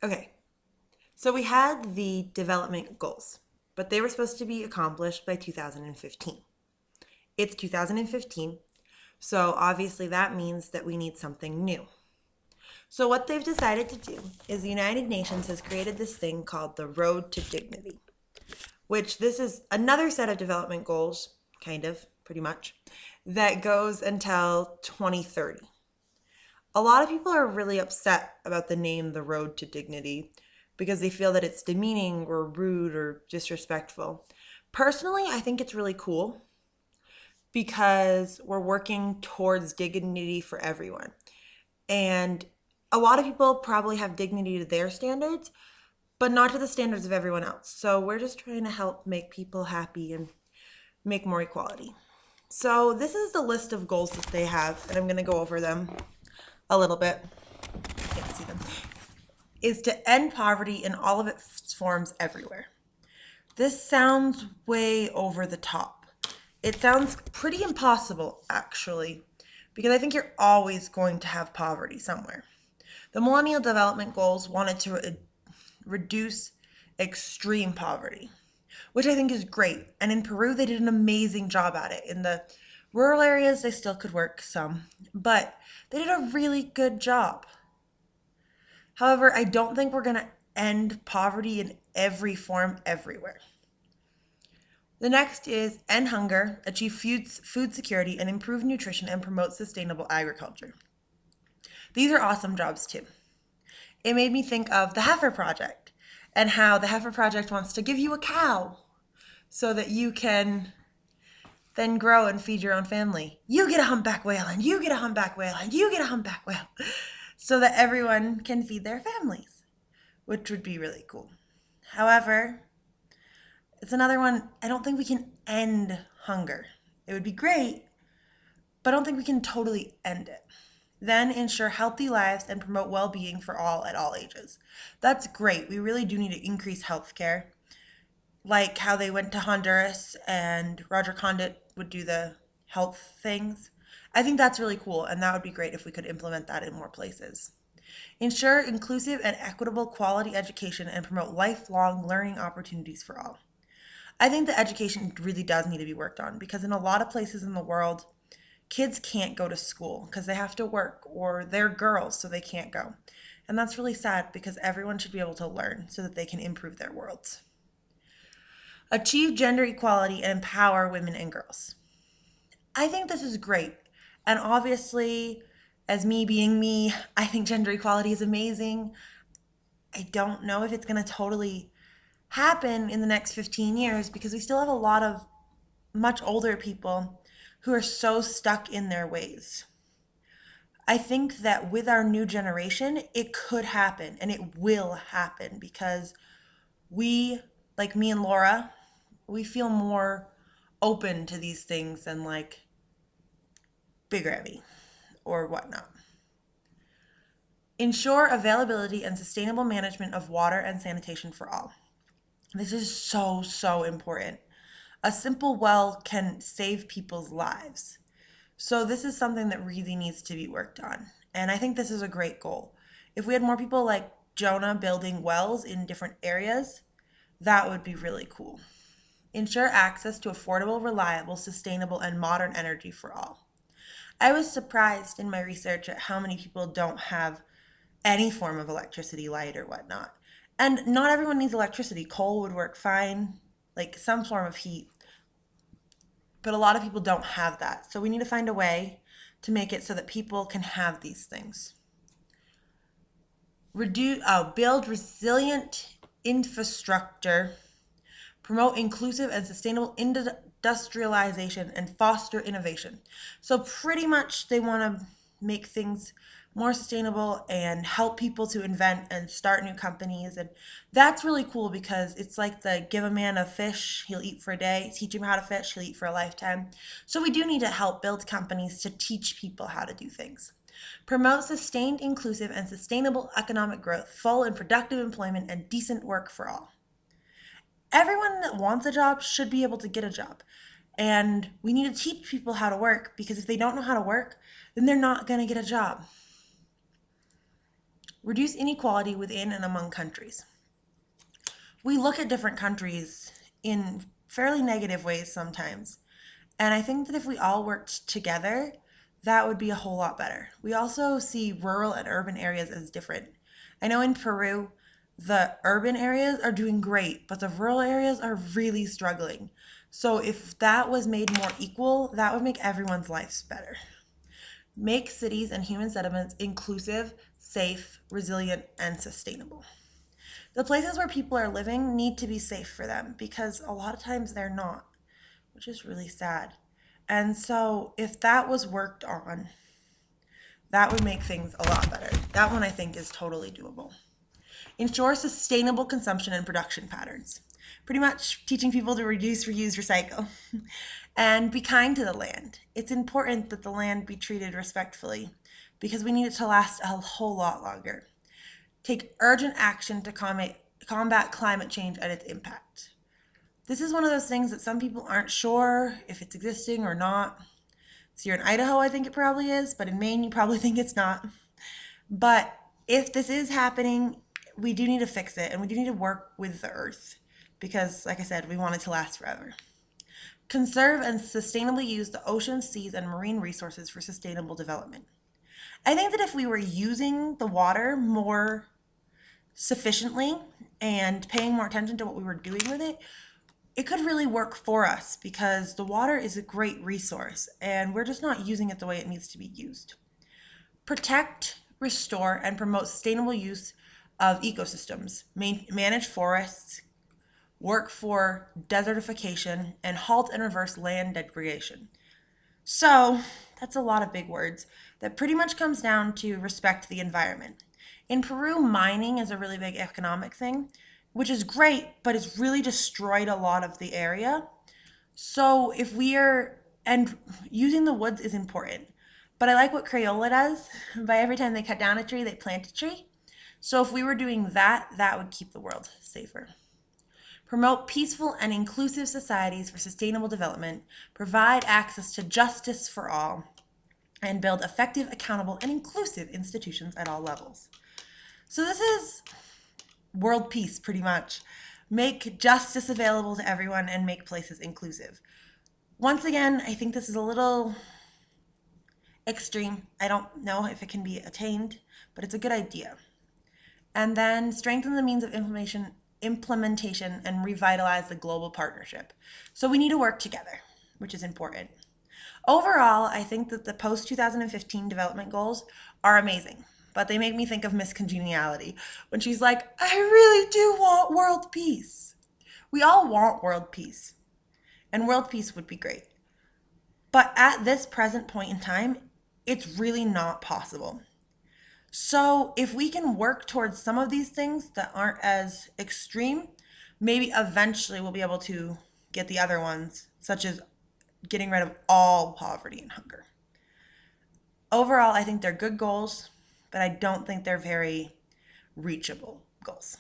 Okay, so we had the development goals, but they were supposed to be accomplished by 2015. It's 2015, so obviously that means that we need something new. So, what they've decided to do is the United Nations has created this thing called the Road to Dignity, which this is another set of development goals, kind of, pretty much, that goes until 2030. A lot of people are really upset about the name The Road to Dignity because they feel that it's demeaning or rude or disrespectful. Personally, I think it's really cool because we're working towards dignity for everyone. And a lot of people probably have dignity to their standards, but not to the standards of everyone else. So we're just trying to help make people happy and make more equality. So this is the list of goals that they have, and I'm going to go over them a little bit. Can't see them. Is to end poverty in all of its forms everywhere. This sounds way over the top. It sounds pretty impossible, actually, because I think you're always going to have poverty somewhere. The Millennial Development Goals wanted to reduce extreme poverty, which I think is great. And in Peru, they did an amazing job at it. In the rural areas, they still could work some, but they did a really good job. However, I don't think we're going to end poverty in every form everywhere. The next is end hunger, achieve food security, and improve nutrition and promote sustainable agriculture. These are awesome jobs too. It made me think of the Heifer Project and how the Heifer Project wants to give you a cow so that you can then grow and feed your own family. You get a humpback whale, and you get a humpback whale, and you get a humpback whale, so that everyone can feed their families, which would be really cool. However, it's another one, I don't think we can end hunger. It would be great, but I don't think we can totally end it. Then ensure healthy lives and promote well being for all at all ages. That's great. We really do need to increase healthcare, like how they went to Honduras and Roger Condit would do the health things. I think that's really cool, and that would be great if we could implement that in more places. Ensure inclusive and equitable quality education and promote lifelong learning opportunities for all. I think the education really does need to be worked on because in a lot of places in the world, kids can't go to school because they have to work or they're girls so they can't go. And that's really sad because everyone should be able to learn so that they can improve their worlds. Achieve gender equality and empower women and girls. I think this is great. And obviously, as me being me, I think gender equality is amazing. I don't know if it's going to totally happen in the next 15 years because we still have a lot of much older people who are so stuck in their ways. I think that with our new generation, it could happen and it will happen because we, like me and Laura, we feel more open to these things than like Big Revy or whatnot. Ensure availability and sustainable management of water and sanitation for all. This is so, so important. A simple well can save people's lives. So, this is something that really needs to be worked on. And I think this is a great goal. If we had more people like Jonah building wells in different areas, that would be really cool. Ensure access to affordable, reliable, sustainable, and modern energy for all. I was surprised in my research at how many people don't have any form of electricity, light, or whatnot. And not everyone needs electricity. Coal would work fine, like some form of heat, but a lot of people don't have that. So we need to find a way to make it so that people can have these things. Build resilient infrastructure, promote inclusive and sustainable industrialization, and foster innovation. So pretty much they want to make things more sustainable and help people to invent and start new companies. And that's really cool because it's like the give a man a fish, he'll eat for a day. Teach him how to fish, he'll eat for a lifetime. So we do need to help build companies to teach people how to do things. Promote sustained, inclusive, and sustainable economic growth, full and productive employment, and decent work for all. Everyone that wants a job should be able to get a job. And we need to teach people how to work because if they don't know how to work, then they're not going to get a job. Reduce inequality within and among countries. We look at different countries in fairly negative ways sometimes. And I think that if we all worked together, that would be a whole lot better. We also see rural and urban areas as different. I know in Peru, the urban areas are doing great, but the rural areas are really struggling. So if that was made more equal, that would make everyone's lives better. Make cities and human settlements inclusive, safe, resilient, and sustainable. The places where people are living need to be safe for them because a lot of times they're not, which is really sad. And so if that was worked on, that would make things a lot better. That one I think is totally doable. Ensure sustainable consumption and production patterns. Pretty much teaching people to reduce, reuse, recycle. And be kind to the land. It's important that the land be treated respectfully because we need it to last a whole lot longer. Take urgent action to combat climate change and its impact. This is one of those things that some people aren't sure if it's existing or not. So you're in Idaho, I think it probably is, but in Maine, you probably think it's not. But if this is happening, we do need to fix it and we do need to work with the earth because, like I said, we want it to last forever. Conserve and sustainably use the oceans, seas, and marine resources for sustainable development. I think that if we were using the water more sufficiently and paying more attention to what we were doing with it, it could really work for us because the water is a great resource and we're just not using it the way it needs to be used. Protect, restore, and promote sustainable use of ecosystems, manage forests, work for desertification, and halt and reverse land degradation. So that's a lot of big words that pretty much comes down to respect the environment. In Peru, mining is a really big economic thing, which is great, but it's really destroyed a lot of the area. So if and using the woods is important. But I like what Crayola does. By every time they cut down a tree, they plant a tree. So if we were doing that, that would keep the world safer. Promote peaceful and inclusive societies for sustainable development, provide access to justice for all, and build effective, accountable, and inclusive institutions at all levels. So this is world peace, pretty much. Make justice available to everyone and make places inclusive. Once again, I think this is a little extreme. I don't know if it can be attained, but it's a good idea. And then strengthen the means of implementation and revitalize the global partnership. So we need to work together, which is important. Overall, I think that the post-2015 development goals are amazing, but they make me think of Miss Congeniality when she's like, I really do want world peace. We all want world peace, and world peace would be great. But at this present point in time, it's really not possible. So if we can work towards some of these things that aren't as extreme, maybe eventually we'll be able to get the other ones, such as getting rid of all poverty and hunger. Overall, I think they're good goals, but I don't think they're very reachable goals.